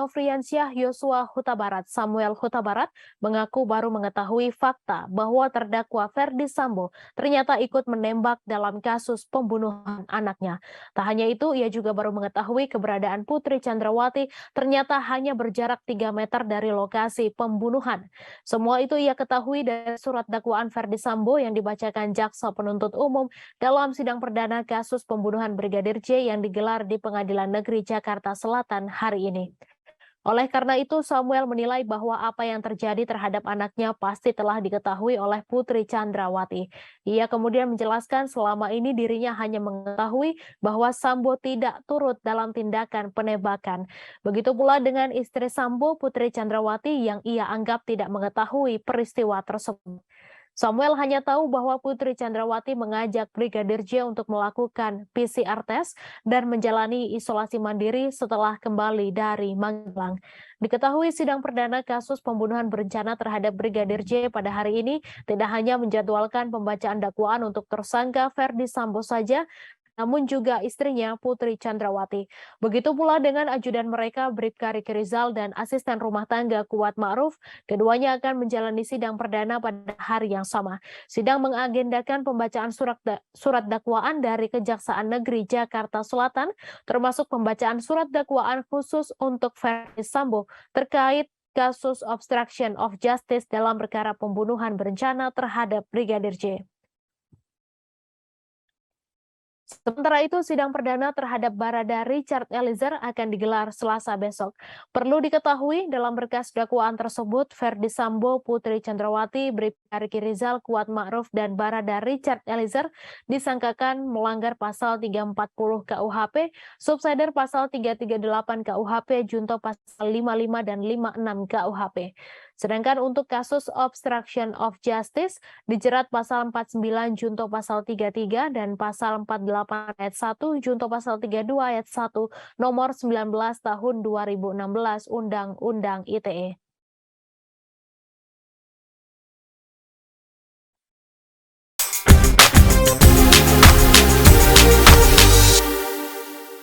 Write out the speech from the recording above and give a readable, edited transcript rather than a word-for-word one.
Nofriansyah Yosua Huta Barat, Samuel Huta Barat, mengaku baru mengetahui fakta bahwa terdakwa Ferdi Sambo ternyata ikut menembak dalam kasus pembunuhan anaknya. Tak hanya itu, ia juga baru mengetahui keberadaan Putri Chandrawati ternyata hanya berjarak 3 meter dari lokasi pembunuhan. Semua itu ia ketahui dari surat dakwaan Ferdi Sambo yang dibacakan jaksa penuntut umum dalam sidang perdana kasus pembunuhan Brigadir J yang digelar di Pengadilan Negeri Jakarta Selatan hari ini. Oleh karena itu, Samuel menilai bahwa apa yang terjadi terhadap anaknya pasti telah diketahui oleh Putri Chandrawati. Ia kemudian menjelaskan selama ini dirinya hanya mengetahui bahwa Sambo tidak turut dalam tindakan penembakan. Begitu pula dengan istri Sambo, Putri Chandrawati, yang ia anggap tidak mengetahui peristiwa tersebut. Samuel hanya tahu bahwa Putri Chandrawati mengajak Brigadir J untuk melakukan PCR test dan menjalani isolasi mandiri setelah kembali dari Magelang. Diketahui sidang perdana kasus pembunuhan berencana terhadap Brigadir J pada hari ini tidak hanya menjadwalkan pembacaan dakwaan untuk tersangka Ferdi Sambo saja, namun juga istrinya Putri Chandrawati. Begitu pula dengan ajudan mereka Bribka Riki Rizal dan asisten rumah tangga Kuat Ma'ruf, keduanya akan menjalani sidang perdana pada hari yang sama. Sidang mengagendakan pembacaan surat dakwaan dari Kejaksaan Negeri Jakarta Selatan, termasuk pembacaan surat dakwaan khusus untuk Ferdi Sambo terkait kasus obstruction of justice dalam perkara pembunuhan berencana terhadap Brigadir J. Sementara itu, sidang perdana terhadap Barada Richard Eliezer akan digelar Selasa besok. Perlu diketahui, dalam berkas dakwaan tersebut, Ferdi Sambo, Putri Chandrawati, Bribka Riki Rizal, Kuat Ma'ruf, dan Barada Richard Eliezer disangkakan melanggar pasal 340 KUHP, subsider pasal 338 KUHP, junto pasal 55 dan 56 KUHP. Sedangkan untuk kasus obstruction of justice dijerat pasal 49 junto pasal 33 dan pasal 48 ayat 1 junto pasal 32 ayat 1 nomor 19 tahun 2016 Undang-Undang ITE.